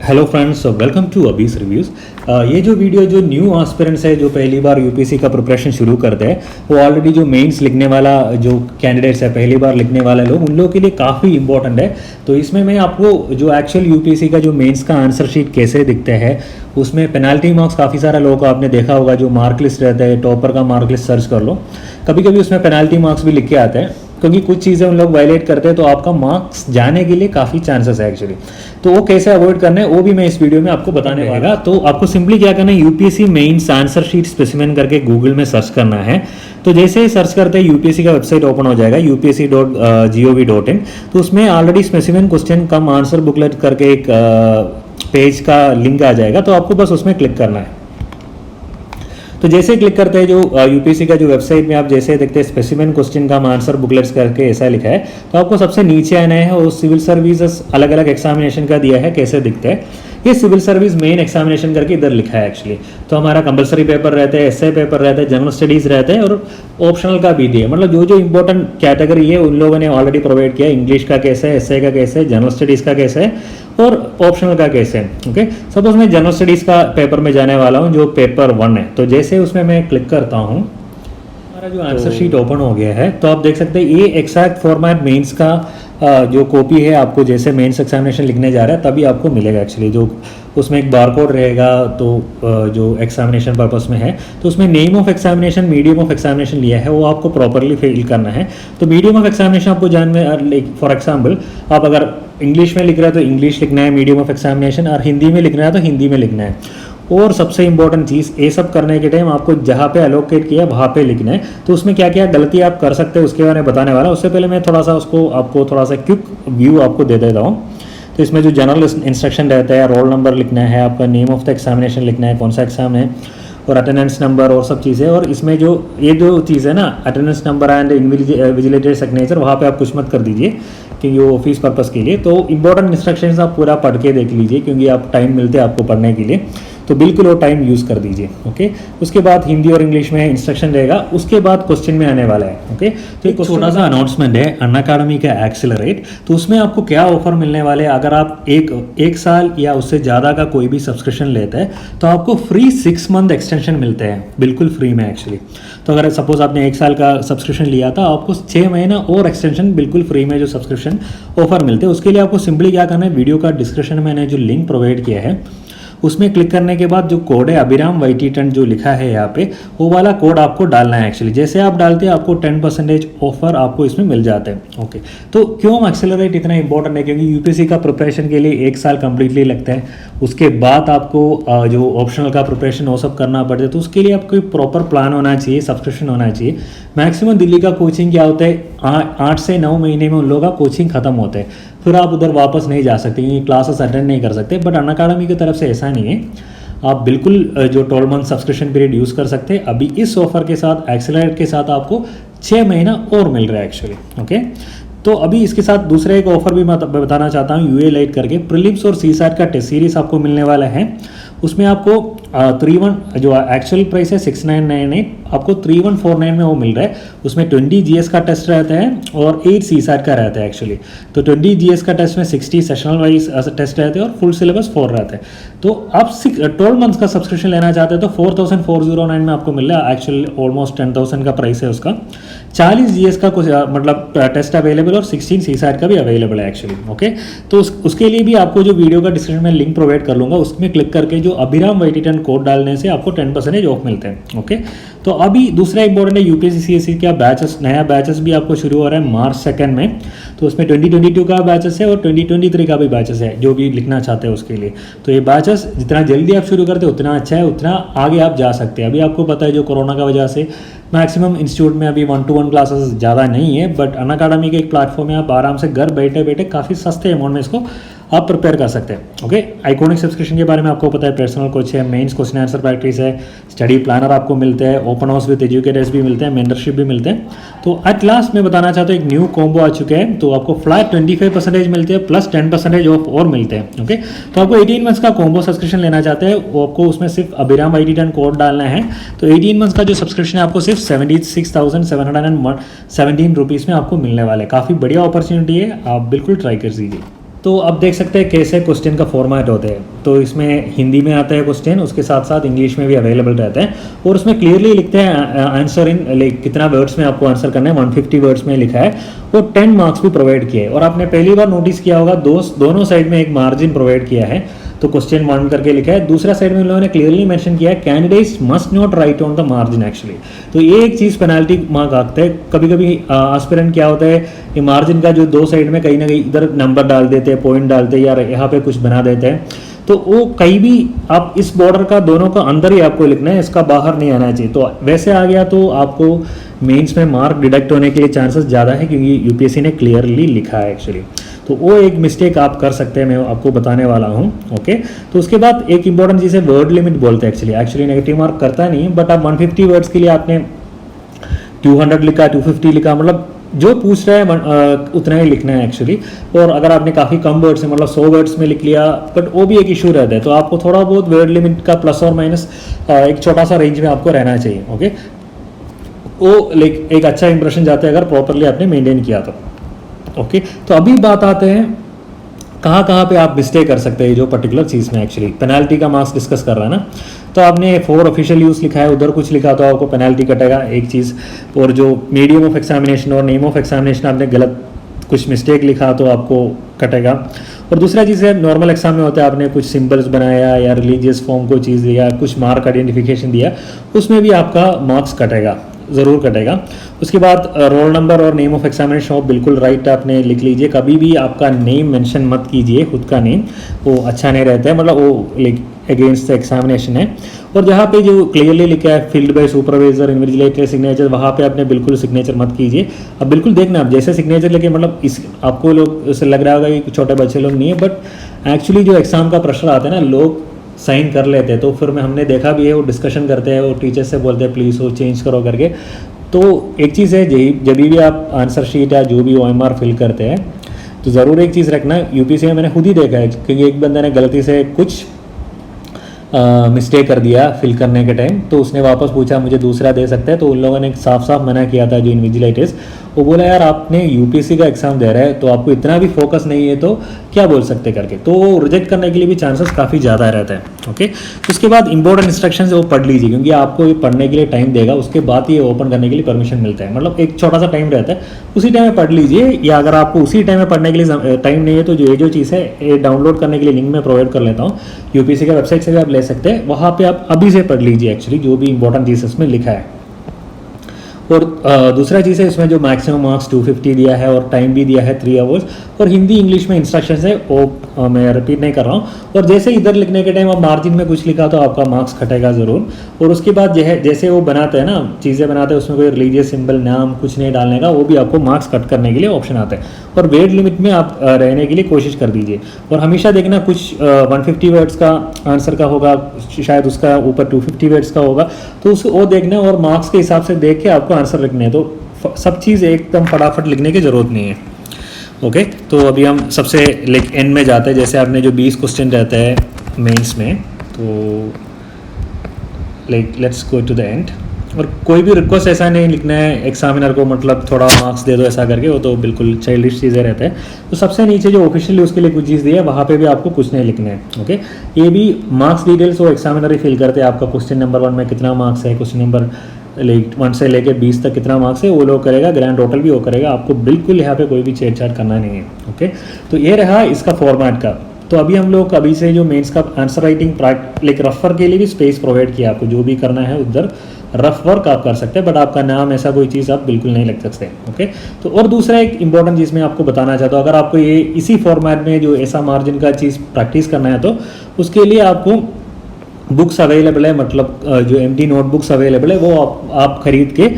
Hello friends, welcome to अबीस reviews. ये जो वीडियो जो न्यू एस्पिरेंट्स है जो पहली बार यूपीएससी का प्रिपरेशन शुरू करते हैं, वो ऑलरेडी जो मेंस लिखने वाला जो कैंडिडेट्स है पहली बार लिखने वाले लोग, उन लोगों के लिए काफ़ी इंपॉर्टेंट है। तो इसमें मैं आपको जो एक्चुअल यूपीएससी का जो मेंस का आंसर शीट कैसे दिखते हैं, उसमें पेनाल्टी मार्क्स काफ़ी सारे लोगों को आपने देखा होगा, जो मार्क लिस्ट रहता है, टॉपर का मार्क लिस्ट सर्च कर लो, कभी कभी उसमें पेनाल्टी मार्क्स भी लिख के आते हैं, क्योंकि कुछ चीज़ें उन लोग वायलेट करते हैं तो आपका मार्क्स जाने के लिए काफ़ी चांसेस है एक्चुअली। तो वो कैसे अवॉइड करना है वो भी मैं इस वीडियो में आपको बताने वाला। तो आपको सिंपली क्या करना है, UPSC mains answer sheet specimen करके गूगल में सर्च करना है। तो जैसे ही सर्च करते हैं यूपीएससी का वेबसाइट ओपन हो जाएगा upsc.gov.in। तो उसमें ऑलरेडी स्पेसिमेन क्वेश्चन कम आंसर बुकलेट करके एक पेज का लिंक आ जाएगा, तो आपको बस उसमें क्लिक करना है। तो जैसे क्लिक करते हैं जो यूपीएससी का जो वेबसाइट में आप जैसे देखते हैं स्पेसिमेन क्वेश्चन का आंसर बुकलेट्स करके ऐसा लिखा है, तो आपको सबसे नीचे आना है और सिविल सर्विसेज अलग अलग एग्जामिनेशन का दिया है कैसे दिखते हैं। ये सिविल सर्विस मेन एग्जामिनेशन करके इधर लिखा है एक्चुअली। तो हमारा कंपलसरी पेपर रहते हैं, एसए पेपर रहते हैं, जनरल स्टडीज रहते हैं और ऑप्शनल का भी दिया है। मतलब जो जो इंपॉर्टेंट कैटेगरी है उन लोगों ने ऑलरेडी प्रोवाइड किया। इंग्लिश का कैसे है, एसए का कैसे है, जनरल स्टडीज का कैसे है और ऑप्शनल का कैसे है। ओके, सपोज मैं जनरल स्टडीज का पेपर में जाने वाला हूँ जो पेपर 1 है। तो जैसे उसमें मैं क्लिक करता हूँ, हमारा जो आंसर शीट ओपन हो गया है। तो आप देख सकते हैं ये एक्सैक्ट फॉर्मेट मेंस का जो कॉपी है, आपको जैसे मेंस एग्जामिनेशन लिखने जा रहा है तभी आपको मिलेगा एक्चुअली। जो उसमें एक बारकोड रहेगा, तो जो एग्जामिनेशन पर्पस में है, तो उसमें name of examination, medium of examination लिया है, वो आपको प्रॉपरली फिल करना है। तो मीडियम ऑफ एग्जामिनेशन आपको जानने, फॉर एग्जाम्पल आप अगर इंग्लिश में लिख रहे हैं तो इंग्लिश लिखना है मीडियम ऑफ एग्जामिनेशन, और हिंदी में लिखना है तो हिंदी में लिखना है। और सबसे इंपॉर्टेंट चीज़, ये सब करने के टाइम आपको जहाँ पे एलोकेट किया वहाँ पे लिखना है। तो उसमें क्या क्या गलती आप कर सकते हैं उसके बारे में बताने वाला। उससे पहले मैं थोड़ा सा आपको थोड़ा सा क्विक व्यू आपको दे देता हूँ। तो इसमें जो जनरल इंस्ट्रक्शन रहता है, रोल नंबर लिखना है, आपका नेम ऑफ द एग्जामिनेशन लिखना है, कौन सा एग्जाम है, और अटेंडेंस नंबर और सब चीज़ें। और इसमें जो ये जो चीज़ है ना, अटेंडेंस नंबर एंड इन्विजिलेटेड सिग्नेचर, वहाँ पे आप कुछ मत कर दीजिए क्योंकि वो ऑफिस पर्पस के लिए। तो इंपॉर्टेंट इंस्ट्रक्शंस आप पूरा पढ़ के देख लीजिए, क्योंकि आप टाइम मिलते हैं आपको पढ़ने के लिए, तो बिल्कुल वो टाइम यूज़ कर दीजिए। ओके, उसके बाद हिंदी और इंग्लिश में इंस्ट्रक्शन रहेगा। उसके बाद क्वेश्चन में आने वाला है। ओके, तो एक छोटा सा अनाउंसमेंट है अनअकैडमी का एक्सेलरेट। तो उसमें आपको क्या ऑफर मिलने वाले हैं, अगर आप एक साल या उससे ज़्यादा का कोई भी सब्सक्रिप्शन लेते हैं तो आपको फ्री 6 मंथ एक्सटेंशन मिलते हैं, बिल्कुल फ्री में एक्चुअली। तो अगर सपोज आपने 1 साल का सब्सक्रिप्शन लिया था, आपको 6 महीना और एक्सटेंशन बिल्कुल फ्री में जो सब्सक्रिप्शन ऑफर मिलते हैं। उसके लिए आपको सिंपली क्या करना है, वीडियो का डिस्क्रिप्शन में मैंने जो लिंक प्रोवाइड किया है उसमें क्लिक करने के बाद जो कोड है अभिराम YT10 जो लिखा है यहाँ पे, वो वाला कोड आपको डालना है एक्चुअली। जैसे आप डालते हैं आपको 10% ऑफर आपको इसमें मिल जाते हैं। ओके, तो क्यों एक्सेलरेट इतना इंपॉर्टेंट है, क्योंकि यूपीएससी का प्रिपरेशन के लिए 1 साल कंप्लीटली लगता है। उसके बाद आपको जो ऑप्शनल का प्रिपरेशन वो सब करना पड़ता है। तो उसके लिए आपको प्रॉपर प्लान होना चाहिए, सब्सक्रिप्शन होना चाहिए। मैक्सिमम दिल्ली का कोचिंग क्या होता है, 8 से 9 महीने में उन लोगों का कोचिंग खत्म होता है, फिर आप उधर वापस नहीं जा सकते, क्योंकि क्लासेस अटेंड नहीं कर सकते। बट अनअकैडमी की तरफ से ऐसा नहीं है, आप बिल्कुल जो 12 मंथ सब्सक्रिप्शन पीरियड यूज़ कर सकते हैं। अभी इस ऑफर के साथ, एक्सेलरेट के साथ आपको 6 महीना और मिल रहा है एक्चुअली। ओके, तो अभी इसके साथ दूसरा एक ऑफर भी मैं बताना चाहता हूँ, यूए लाइट करके प्रीलिम्स और सीसैट का टेस्ट सीरीज आपको मिलने वाला है। उसमें आपको 31 जो एक्चुअल प्राइस है 6998, आपको 3149 में वो मिल रहा है। उसमें 20 जीएस का टेस्ट रहता है और 8 सीसैट का रहता है एक्चुअली। तो 20 जीएस का टेस्ट में 60 सेशनल वाइज टेस्ट रहते हैं और फुल सिलेबस 4 रहता है। तो आप 12 मंथ्स का सब्सक्रिप्शन लेना चाहते हैं तो 4409 में आपको मिल रहा है। एक्चुअली ऑलमोस्ट 10,000 का प्राइस है उसका। 40 जीएस का कुछ मतलब टेस्ट अवेलेबल और 16 सीसैट का भी अवेलेबल है एक्चुअली। ओके, तो उसके लिए भी आपको जो वीडियो का डिस्क्रिप्शन में लिंक प्रोवाइड कर लूँगा, उसमें क्लिक करके जो अभिराम YT10 कोड डालने से आपको 10% ऑफ मिलते हैं। ओके, तो अभी दूसरा इंपॉर्टेंट है यूपीएससी सीएससी का बैचेस, नया बैचेस भी आपको शुरू हो रहा है March 2 में। तो उसमें 2022 का बैचेस है और 2023 का भी बैचेस है, जो भी लिखना चाहते हैं उसके लिए। तो ये बैचेस जितना जल्दी आप शुरू करते हैं उतना अच्छा है, उतना आगे आप जा सकते हैं। अभी आपको पता है जो कोरोना का वजह से मैक्सिमम इंस्टीट्यूट में अभी 1-to-1 क्लासेस ज़्यादा नहीं है, बट अनअकैडमी के एक प्लेटफॉर्म में आप आराम से घर बैठे बैठे काफ़ी सस्ते अमाउंट में इसको आप प्रिपेयर कर सकते हैं। ओके, आइकॉनिक सब्सक्रिप्शन के बारे में आपको पता है, पर्सनल कोच है, मेंस क्वेश्चन आंसर प्रैक्टिस है, स्टडी प्लानर आपको मिलते हैं, ओपन हाउस विद एजुकेटर्स भी मिलते हैं, मेंटरशिप भी मिलते हैं। तो एट लास्ट मैं बताना चाहता हूँ एक न्यू कॉम्बो आ चुके हैं। तो आपको फ्लैट 25% मिलते हैं प्लस 10% ऑफ और मिलते हैं। ओके, तो आपको 18 मंथ्स का कॉम्बो सब्सक्रिप्शन लेना चाहते हैं, वो आपको उसमें सिर्फ अभिराम YT10 कोड डालना है। तो 18 मंथ्स का जो सब्सक्रिप्शन है आपको सिर्फ 76,717 रुपीज़ में आपको मिलने वाला है। काफ़ी बढ़िया अपॉर्चुनिटी है, आप बिल्कुल ट्राई कर दीजिए। तो अब देख सकते हैं कैसे क्वेश्चन का फॉर्मेट होता है। तो इसमें हिंदी में आता है क्वेश्चन, उसके साथ साथ इंग्लिश में भी अवेलेबल रहता है और उसमें क्लियरली लिखते हैं आंसर इन लाइक कितना वर्ड्स में आपको आंसर करना है, 150 वर्ड्स में लिखा है और 10 मार्क्स भी प्रोवाइड किए हैं। और आपने पहली बार नोटिस किया होगा दोनों साइड में एक मार्जिन प्रोवाइड किया है। तो क्वेश्चन 1 करके लिखा है, दूसरा साइड में उन लोगों ने क्लियरली मेंशन किया है candidates must not right on the margin actually. तो ये एक चीज़ पेनाल्टी मार्क आते हैं। कभी कभी एस्पिरेंट क्या होता है, ये मार्जिन का जो दो साइड में कहीं ना कहीं इधर नंबर डाल देते हैं, पॉइंट डालते हैं या यहाँ पे कुछ बना देते हैं। तो वो कहीं भी आप इस बॉर्डर का दोनों का अंदर ही आपको लिखना है, इसका बाहर नहीं आना चाहिए। तो वैसे आ गया तो आपको मेंस में मार्क डिडक्ट होने के लिए चांसेस ज़्यादा है, क्योंकि यूपीएससी ने क्लियरली लिखा है एक्चुअली। तो वो एक मिस्टेक आप कर सकते हैं, मैं आपको बताने वाला हूँ। ओके, तो उसके बाद एक इंपॉर्टेंट चीज़ है वर्ड लिमिट बोलते हैं एक्चुअली नेगेटिव मार्क करता नहीं है, बट आप 150 वर्ड्स के लिए आपने 200 लिखा, 250 लिखा, मतलब जो पूछ रहा है उतना ही लिखना है एक्चुअली। और अगर आपने काफ़ी कम वर्ड्स है, मतलब 100 वर्ड्स में लिख लिया, बट वो भी एक इशू रहता है। तो आपको थोड़ा बहुत वर्ड लिमिट का प्लस और माइनस एक छोटा सा रेंज में आपको रहना चाहिए। ओके, वो लाइक एक अच्छा इंप्रेशन जाता है अगर प्रॉपरली आपने मेंटेन किया तो। ओके, तो अभी बात आते हैं कहाँ पे आप मिस्टेक कर सकते हैं जो पर्टिकुलर चीज़ में। एक्चुअली पेनाल्टी का मार्क्स डिस्कस कर रहा है ना, तो आपने 4 ऑफिशियल यूज़ लिखा है, उधर कुछ लिखा तो आपको पेनाल्टी कटेगा एक चीज़। और जो मीडियम ऑफ एग्जामिनेशन और नेम ऑफ एग्जामिनेशन आपने गलत कुछ मिस्टेक लिखा तो आपको कटेगा। और दूसरा चीज़ है नॉर्मल एग्जाम में होता है, आपने कुछ सिंबल्स बनाया या रिलीजियस फॉर्म को चीज़ दिया, कुछ मार्क आइडेंटिफिकेशन दिया, उसमें भी आपका मार्क्स कटेगा, ज़रूर कटेगा। उसके बाद रोल नंबर और नेम ऑफ एग्जामिनेशन आप बिल्कुल राइट आपने लिख लीजिए। कभी भी आपका नेम मेंशन मत कीजिए, खुद का नेम, वो अच्छा नहीं रहता है, मतलब वो लाइक अगेंस्ट द एग्जामिनेशन है। और जहाँ पे जो क्लियरली लिखा है field by supervisor invigilator signature, वहाँ पे आपने बिल्कुल सिग्नेचर मत कीजिए। अब बिल्कुल देखना आप जैसे सिग्नेचर लेके, मतलब इस आपको लोग ऐसे लग रहा होगा कि छोटे बच्चे लोग नहीं है, बट एक्चुअली जो एग्जाम का प्रेशर आता है ना, लोग साइन कर लेते हैं। तो फिर में हमने देखा भी है, वो डिस्कशन करते हैं, वो टीचर से बोलते हैं प्लीज़ वो चेंज करो करके। तो एक चीज़ है, जब भी आप आंसर शीट या जो भी OMR फिल करते हैं तो ज़रूर एक चीज़ रखना, यूपीएससी में मैंने खुद ही देखा है, क्योंकि एक बंदे ने गलती से कुछ मिस्टेक कर दिया फिल करने के टाइम, तो उसने वापस पूछा मुझे दूसरा दे सकते हैं। तो उन लोगों ने साफ साफ मना किया था, जो इन्विजिलेटर्स, वो बोला यार आपने यूपीएससी का एग्जाम दे रहा है तो आपको इतना भी फोकस नहीं है तो क्या बोल सकते करके, तो वो रिजेक्ट करने के लिए भी चांसेस काफ़ी ज़्यादा रहता है। ओके, उसके बाद इंपॉर्टेंट इंस्ट्रक्शंस वो पढ़ लीजिए, क्योंकि आपको ये पढ़ने के लिए टाइम देगा, उसके बाद ये ओपन करने के लिए परमिशन मिलता है। मतलब एक छोटा सा टाइम रहता है, उसी टाइम में पढ़ लीजिए। या अगर आपको उसी टाइम में पढ़ने के लिए टाइम नहीं है तो जो चीज़ है ये डाउनलोड करने के लिए लिंक मैं प्रोवाइड कर लेता हूँ, यूपीएससी के वेबसाइट से भी आप ले सकते हैं, वहाँ पे आप अभी से पढ़ लीजिए एक्चुअली जो भी इंपॉर्टेंट चीज़ इसमें लिखा है। और दूसरा चीज़ है इसमें जो मैक्सिमम मार्क्स 250 दिया है और टाइम भी दिया है 3 आवर्स, और हिंदी इंग्लिश में इंस्ट्रक्शंस है, वो मैं रिपीट नहीं कर रहा हूँ। और जैसे इधर लिखने के टाइम आप मार्जिन में कुछ लिखा तो आपका मार्क्स कटेगा ज़रूर। और उसके बाद जैसे वो बनाते हैं ना, चीज़ें बनाते हैं, उसमें कोई रिलीजियस सिंबल नाम कुछ नहीं डालने का, वो भी आपको मार्क्स कट करने के लिए ऑप्शन आता है। और वेट लिमिट में आप रहने के लिए कोशिश कर दीजिए। और हमेशा देखना कुछ 150 वर्ड्स का आंसर का होगा, शायद उसका ऊपर 250 वर्ड्स का होगा, तो उसको वो देखना और मार्क्स के हिसाब से देख के आपको आंसर लिखने हैं। तो सब चीज़ एकदम फटाफट लिखने की ज़रूरत नहीं है। ओके, तो अभी हम सबसे लाइक एंड में जाते हैं। जैसे आपने जो 20 क्वेश्चन रहते हैं मेंस में, तो like let's go to the end. और कोई भी रिक्वेस्ट ऐसा नहीं लिखना है एग्जामिनर को, मतलब थोड़ा मार्क्स दे दो ऐसा करके, वो तो बिल्कुल चाइल्डिश चीज़ें रहते हैं। तो सबसे नीचे जो ऑफिशियली उसके लिए कुछ चीज़ दी है, वहाँ पे भी आपको कुछ नहीं लिखना है। ओके, ये भी मार्क्स डिटेल्स वो एग्जामिनर ही फिल करते हैं। आपका क्वेश्चन नंबर 1 में कितना मार्क्स है, क्वेश्चन नंबर 1 से लेके 20 तक कितना मार्क्स है, वो लोग करेगा, ग्रैंड टोटल भी वो करेगा। आपको बिल्कुल यहाँ पे कोई भी छेड़छाड़ करना नहीं है। ओके, तो ये रहा इसका फॉर्मेट का। तो अभी हम लोग अभी से जो मेंस का answer writing like rough work के लिए भी स्पेस प्रोवाइड किया आपको, जो भी करना है उधर रफ वर्क आप कर सकते हैं, बट आपका नाम ऐसा कोई चीज़ आप बिल्कुल नहीं लिख सकते। ओके, तो और दूसरा एक इंपॉर्टेंट चीज़ मैं आपको बताना चाहता हूँ, अगर आपको ये इसी फॉर्मेट में जो ऐसा मार्जिन का चीज़ प्रैक्टिस करना है तो उसके लिए आपको बुक्स अवेलेबल है, मतलब जो एमटी नोटबुक्स अवेलेबल है वो आप खरीद के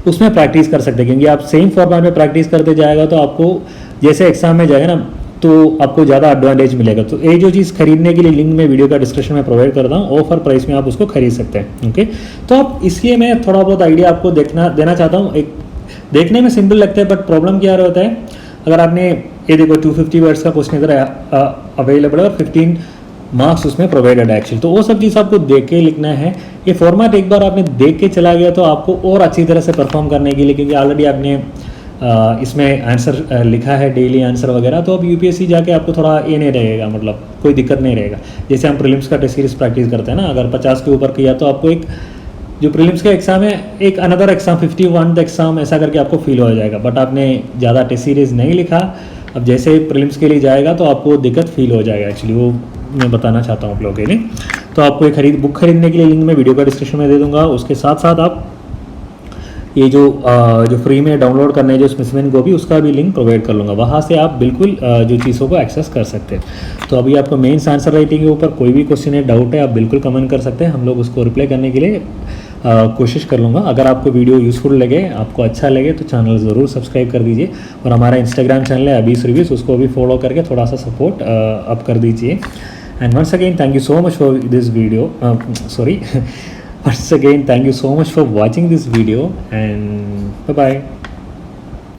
उसमें प्रैक्टिस कर सकते हैं। क्योंकि आप सेम फॉर्मेट में प्रैक्टिस करते जाएगा तो आपको जैसे एग्जाम में जाएगा ना तो आपको ज़्यादा एडवांटेज मिलेगा। तो ये जो चीज़ खरीदने के लिए लिंक में वीडियो का डिस्क्रिप्शन में प्रोवाइड करता हूँ, ऑफर प्राइस में आप उसको खरीद सकते हैं। ओके, तो आप इसलिए मैं थोड़ा बहुत आइडिया आपको देना चाहता हूँ। एक देखने में सिंपल लगता है, बट प्रॉब्लम क्या होता है, अगर आपने ये देखो 250 वर्ड्स का क्वेश्चन इधर अवेलेबल है और 15 मार्क्स उसमें प्रोवाइडेड है एक्चुअली, तो वो सब चीज़ आपको देख के लिखना है। ये फॉर्मेट एक बार आपने देख के चला गया तो आपको और अच्छी तरह से परफॉर्म करने के लिए, क्योंकि ऑलरेडी आपने इसमें आंसर लिखा है डेली आंसर वगैरह, तो अब यूपीएससी जाके आपको थोड़ा ये नहीं रहेगा, मतलब कोई दिक्कत नहीं रहेगा। जैसे हम प्रीलिम्स का टेस्ट सीरीज प्रैक्टिस करते हैं ना, अगर 50 के ऊपर किया तो आपको एक जो प्रीलिम्स का एग्ज़ाम है एक अनदर एग्ज़ाम 51 एग्ज़ाम ऐसा करके आपको फील हो जाएगा। बट आपने ज़्यादा टेस्ट सीरीज नहीं लिखा, अब जैसे प्रीलिम्स के लिए जाएगा तो आपको दिक्कत फील हो जाएगा। एक्चुअली वो मैं बताना चाहता हूँ आप लोगों के लिए। तो आपको ये बुक खरीदने के लिए लिंक मैं वीडियो का डिस्क्रिप्शन में दे दूँगा। उसके साथ साथ आप ये जो फ्री में डाउनलोड करना है जो स्मिथसनियन कॉपी, उसका भी लिंक प्रोवाइड कर लूँगा। वहाँ से आप बिल्कुल जो चीज़ों को एक्सेस कर सकते हैं। तो अभी आपको मेंस आंसर राइटिंग के ऊपर कोई भी क्वेश्चन है, डाउट है, आप बिल्कुल कमेंट कर सकते हैं। हम लोग उसको रिप्लाई करने के लिए कोशिश कर लूँगा। अगर आपको वीडियो यूज़फुल लगे, आपको अच्छा लगे तो चैनल ज़रूर सब्सक्राइब कर दीजिए। और हमारा इंस्टाग्राम चैनल है अबीस रिव्यूज़, उसको भी फॉलो करके थोड़ा सा सपोर्ट अप कर दीजिए। And once again, thank you so much for this video. Once again, thank you so much for watching this video, and bye bye.